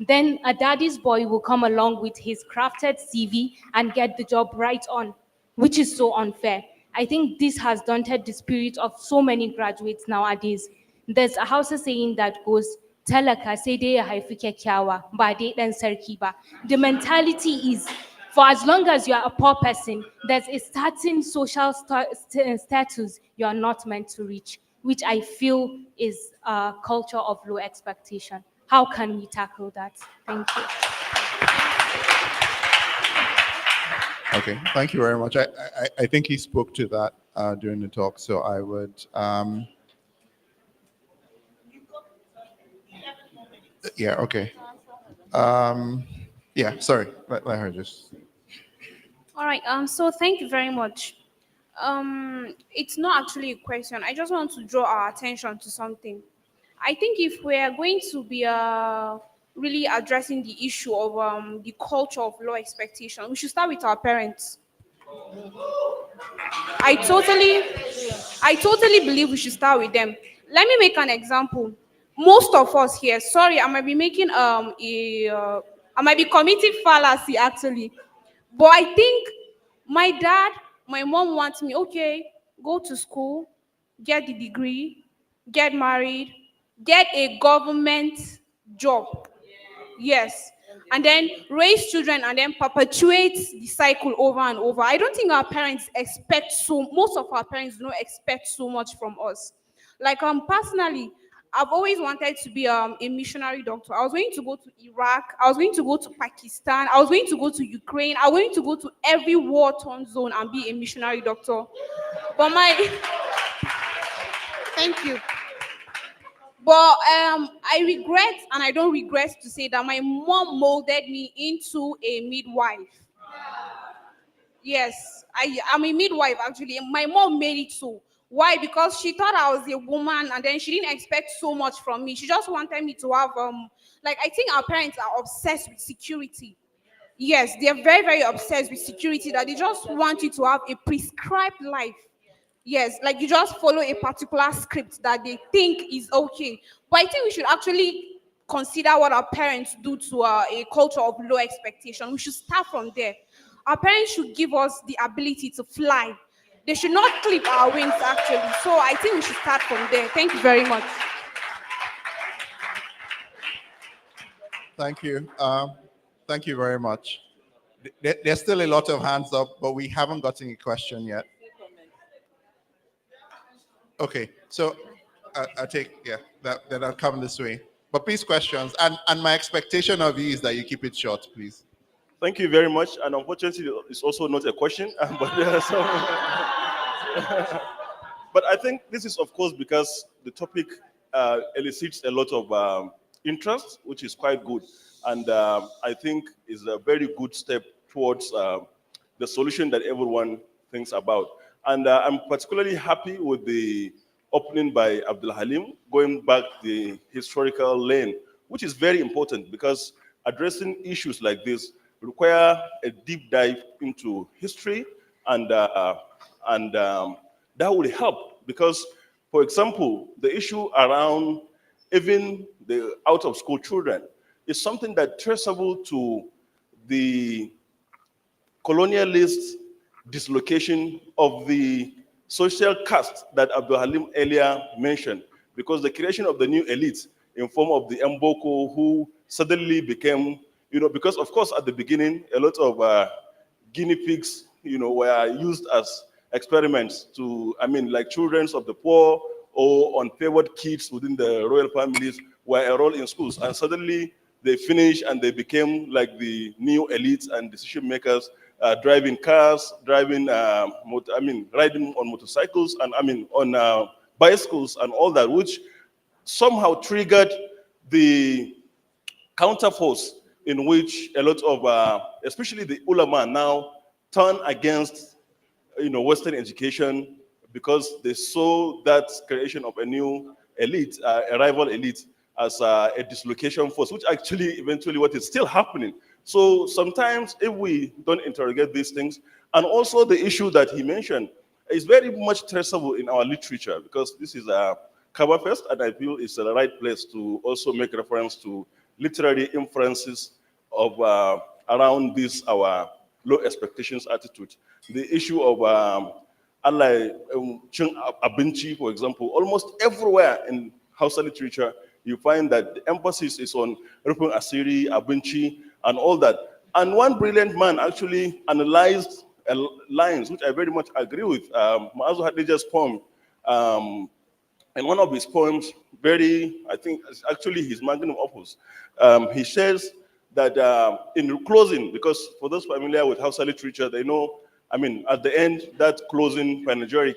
Then a daddy's boy will come along with his crafted CV and get the job right on, which is so unfair. I think this has daunted the spirit of so many graduates nowadays. There's a Hausa saying that goes, talaka sai dai ya haifi kyakkyawa, ba dai ɗan sarki ba. The mentality is, for as long as you are a poor person, there's a certain social status you are not meant to reach, which I feel is a culture of low expectation. How can we tackle that? Thank you. Okay, thank you very much. I think he spoke to that during the talk, so I would. Yeah, okay. Yeah, sorry, let her just. All right. So thank you very much. It's not actually a question. I just want to draw our attention to something. I think if we are going to be really addressing the issue of the culture of low expectation, we should start with our parents. I totally, I totally believe we should start with them. Let me make an example. Most of us here, sorry, I might be making I might be committing fallacy actually, but I think my dad, my mom wants me, okay, go to school, get the degree, get married, get a government job. Yes. And then raise children and then perpetuate the cycle over and over. I don't think our parents expect so, most of our parents do not expect so much from us. Like personally, I've always wanted to be a missionary doctor. I was going to go to Iraq, I was going to go to Pakistan, I was going to go to Ukraine, I was going to go to every war-torn zone and be a missionary doctor. But my thank you. But I regret, and I don't regret to say that my mom molded me into a midwife. Yes, I'm a midwife actually. My mom made it so. Why? Because she thought I was a woman, and then she didn't expect so much from me. She just wanted me to have like I think our parents are obsessed with security. Yes, they're very, very obsessed with security that they just want you to have a prescribed life. Yes, like you just follow a particular script that they think is okay. But I think we should actually consider what our parents do to a culture of low expectation. We should start from there. Our parents should give us the ability to fly. They should not clip our wings, actually. So I think we should start from there. Thank you very much. Thank you. Thank you very much. There's still a lot of hands up, but we haven't gotten a question yet. Okay, so I'll take, yeah, that I'll come this way. But please, questions. And my expectation of you is that you keep it short, please. Thank you very much. And unfortunately, it's also not a question, but I think this is, of course, because the topic elicits a lot of interest, which is quite good. And I think is a very good step towards the solution that everyone thinks about. And I'm particularly happy with the opening by Abdulhaleem, going back the historical lane, which is very important because addressing issues like this require a deep dive into history, and that will help because, for example, the issue around even the out-of-school children is something that traceable to the colonialist dislocation of the social caste that Abdulhaleem earlier mentioned, because the creation of the new elite in form of the Mboko who suddenly became, because of course at the beginning, a lot of guinea pigs, were used as experiments to, like children of the poor or unfavored kids within the royal families were enrolled in schools. And suddenly they finished and they became like the new elites and decision makers, driving cars, riding on motorcycles and on bicycles and all that, which somehow triggered the counterforce in which a lot of, especially the ulama now turn against, Western education because they saw that creation of a new elite, a rival elite, as a dislocation force, which actually eventually what is still happening. So sometimes if we don't interrogate these things, and also the issue that he mentioned is very much traceable in our literature, because this is a Kabafest, and I feel it's the right place to also make reference to literary inferences of around this our low expectations attitude. The issue of Allah cin abinci, for example, almost everywhere in Hausa literature, you find that the emphasis is on rufin asiri, abinci, and all that. And one brilliant man actually analyzed lines, which I very much agree with. Maazu Hadija's poem, in one of his poems, I think it's actually his magnum opus, he says that in closing, because for those familiar with Hausa literature, they know, I mean, at the end, that closing panegyric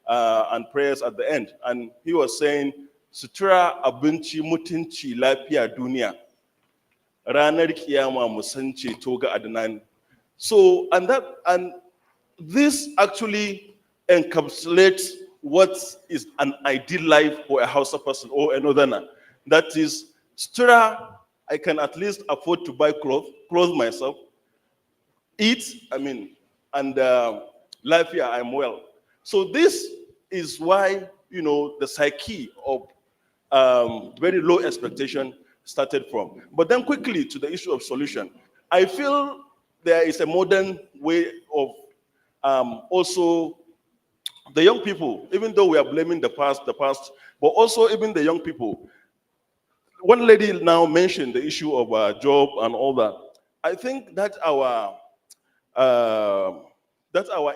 and prayers at the end. And he was saying, Sutura abinci mutunci lafiya duniya, ranar kiyama musance toga adnan. So, and this actually encapsulates what is an ideal life for a Hausa person or a Northerner. That is, Sutura, I can at least afford to buy clothes myself, eat, I mean, and life here, I'm well. So this is why, you know, the psyche of very low expectation started from. But then quickly to the issue of solution. I feel there is a modern way of also the young people, even though we are blaming the past, but also even the young people. One lady now mentioned the issue of job and all that. I think that our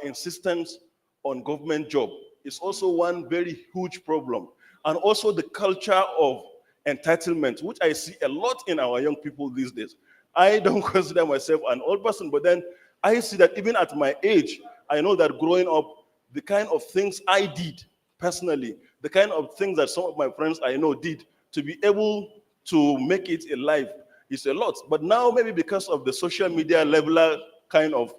insistence on government job is also one very huge problem. And also the culture of entitlement, which I see a lot in our young people these days. I don't consider myself an old person, but then I see that even at my age, I know that growing up, the kind of things I did personally, the kind of things that some of my friends I know did to be able to make it in life is a lot. But now maybe because of the social media leveler kind of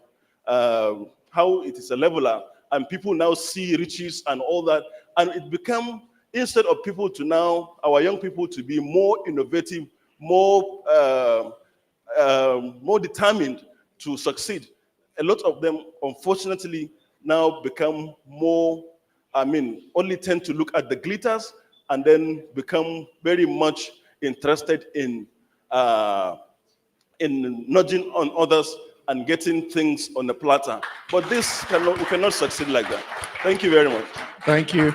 how it is a leveler, and people now see riches and all that, and it become, instead of people to now, our young people to be more innovative, more determined to succeed, a lot of them, unfortunately, now become more, I mean, only tend to look at the glitters and then become very much interested in nudging on others and getting things on the platter. But we cannot succeed like that. Thank you very much. Thank you.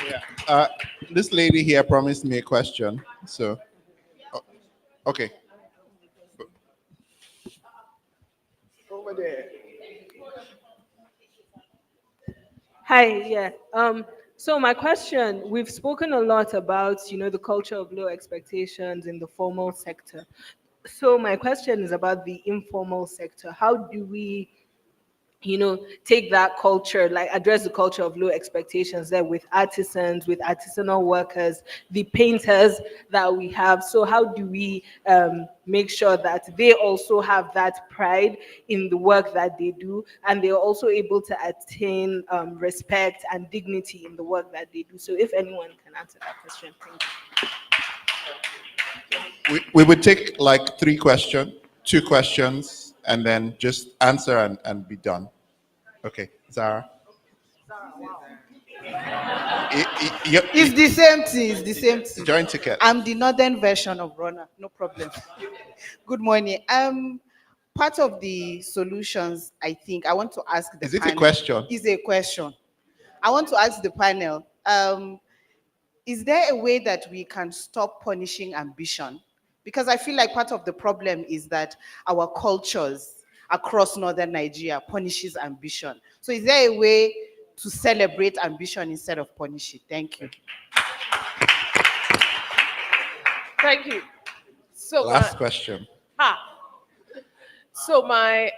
Yeah. This lady here promised me a question. So, okay. Over there. Hi, yeah. So my question, we've spoken a lot about, the culture of low expectations in the formal sector. So my question is about the informal sector. How do we, take that culture, like address the culture of low expectations there with artisans, with artisanal workers, the painters that we have. So how do we make sure that they also have that pride in the work that they do, and they're also able to attain respect and dignity in the work that they do? So if anyone can answer that question, thank you. We would take like 2 questions, and then just answer and be done. Okay, Zara. It's the same thing. It's the same thing. Joint ticket. I'm the northern version of Rona. No problem. Good morning. Part of the solutions, I think, I want to ask the Is it panel. a question? Is a question. I want to ask the panel. Is there a way that we can stop punishing ambition? Because I feel like part of the problem is that our cultures across northern Nigeria punishes ambition. So is there a way to celebrate ambition instead of punish it? Thank you. Thank you. So Last question. So I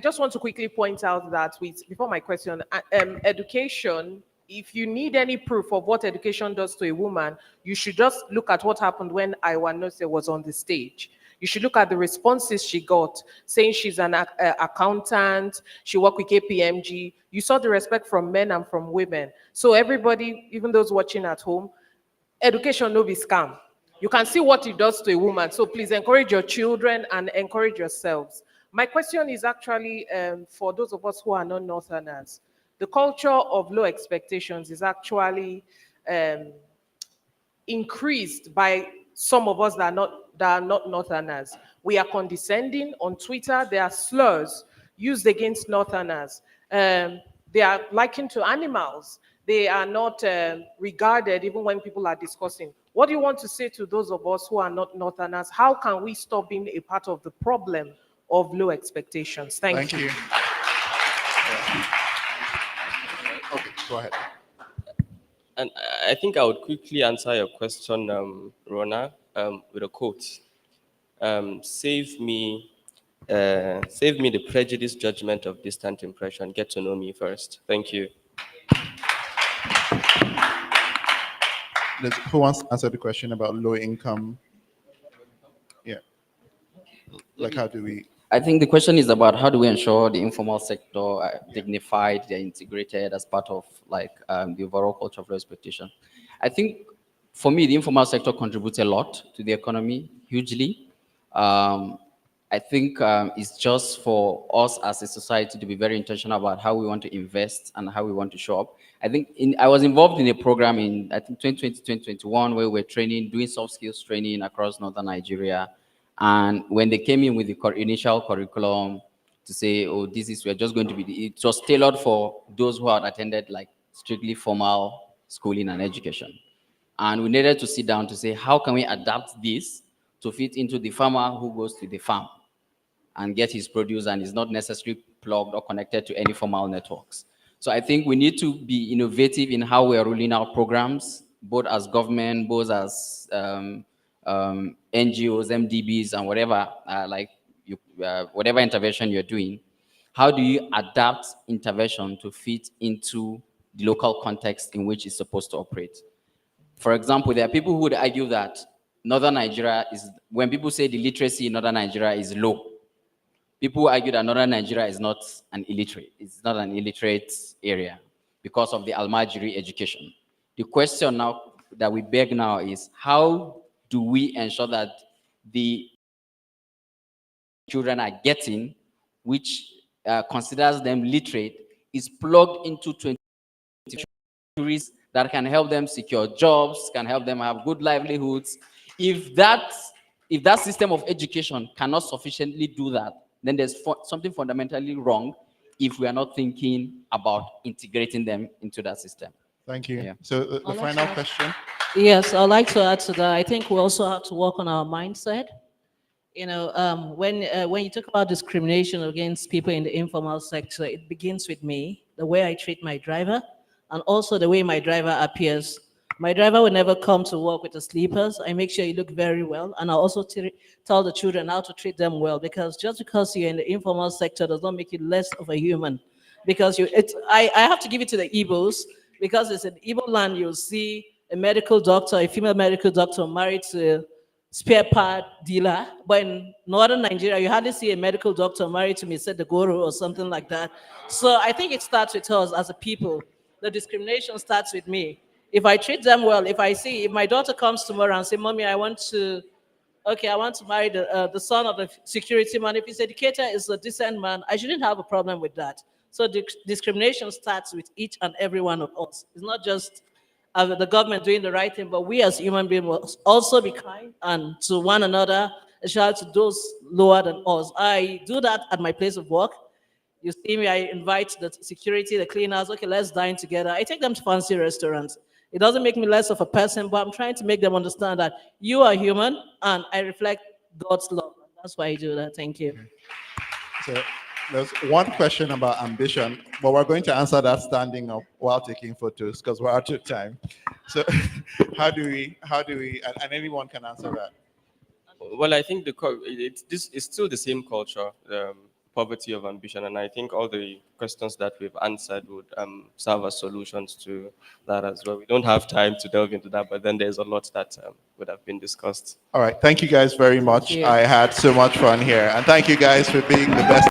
just want to quickly point out that before my question, education, if you need any proof of what education does to a woman, you should just look at what happened when Iwa Nose was on the stage. You should look at the responses she got, saying she's an accountant, she worked with KPMG. You saw the respect from men and from women. So everybody, even those watching at home, education no be scam. You can see what it does to a woman. So please encourage your children and encourage yourselves. My question is actually for those of us who are not Northerners. The culture of low expectations is actually increased by some of us that are not Northerners. We are condescending on Twitter. There are slurs used against Northerners. They are likened to animals. They are not regarded even when people are discussing. What do you want to say to those of us who are not Northerners? How can we stop being a part of the problem of low expectations? Thank you. Okay, go ahead. And I think I would quickly answer your question, Rona, with a quote. Save me the prejudice, judgment of distant impression. Get to know me first. Thank you. Who wants to answer the question about low income? Yeah. Like, how do we? I think the question is about how do we ensure the informal sector are dignified, they're integrated as part of like the overall culture of low expectation. I think for me, the informal sector contributes a lot to the economy, hugely. I think it's just for us as a society to be very intentional about how we want to invest and how we want to show up. I think I was involved in a program in, I think, 2020, 2021, where we were doing soft skills training across northern Nigeria. And when they came in with the initial curriculum to say, oh, we're just going to be, it was tailored for those who had attended like strictly formal schooling and education. And we needed to sit down to say, how can we adapt this to fit into the farmer who goes to the farm and get his produce and is not necessarily plugged or connected to any formal networks. So I think we need to be innovative in how we are rolling out programs, both as government, both as NGOs, MDBs, and whatever, whatever intervention you're doing. How do you adapt intervention to fit into the local context in which it's supposed to operate? For example, there are people who would argue that northern Nigeria is, when people say the literacy in northern Nigeria is low, people argue that northern Nigeria is not an illiterate. It's not an illiterate area because of the Almajiri education. The question now that we beg now is, how do we ensure that the children are getting, which considers them literate, is plugged into 20 that can help them secure jobs, can help them have good livelihoods. If that system of education cannot sufficiently do that, then there's something fundamentally wrong if we are not thinking about integrating them into that system. Thank you. Yeah. So the final question. Yes, I'd like to add to that. I think we also have to work on our mindset. You know, when you talk about discrimination against people in the informal sector, it begins with me, the way I treat my driver, and also the way my driver appears. My driver will never come to work with the sleepers. I make sure you look very well, and I also tell the children how to treat them well, because just because you're in the informal sector does not make you less of a human. Because I have to give it to the Igbos, because it's an Igbo land. You'll see a medical doctor, a female medical doctor married to a spare part dealer, but in northern Nigeria, you hardly see a medical doctor married to Mr. Degoro or something like that. So I think it starts with us as a people. The discrimination starts with me. If I treat them well, if my daughter comes tomorrow and say, Mommy, I want to marry the son of the security man. If he's educated, is a decent man, I shouldn't have a problem with that. So discrimination starts with each and every one of us. It's not just the government doing the right thing, but we as human beings must also be kind and to one another, especially to those lower than us. I do that at my place of work. You see me, I invite the security, the cleaners, okay, let's dine together. I take them to fancy restaurants. It doesn't make me less of a person, but I'm trying to make them understand that you are human and I reflect God's love. That's why I do that. Thank you. So there's one question about ambition, but we're going to answer that standing up while taking photos because we're out of time. So how do we, and anyone can answer that. Well, I think this is still the same culture, poverty of ambition, and I think all the questions that we've answered would serve as solutions to that as well. We don't have time to delve into that, but then there's a lot that would have been discussed. All right, thank you guys very much. I had so much fun here, and thank you guys for being the best.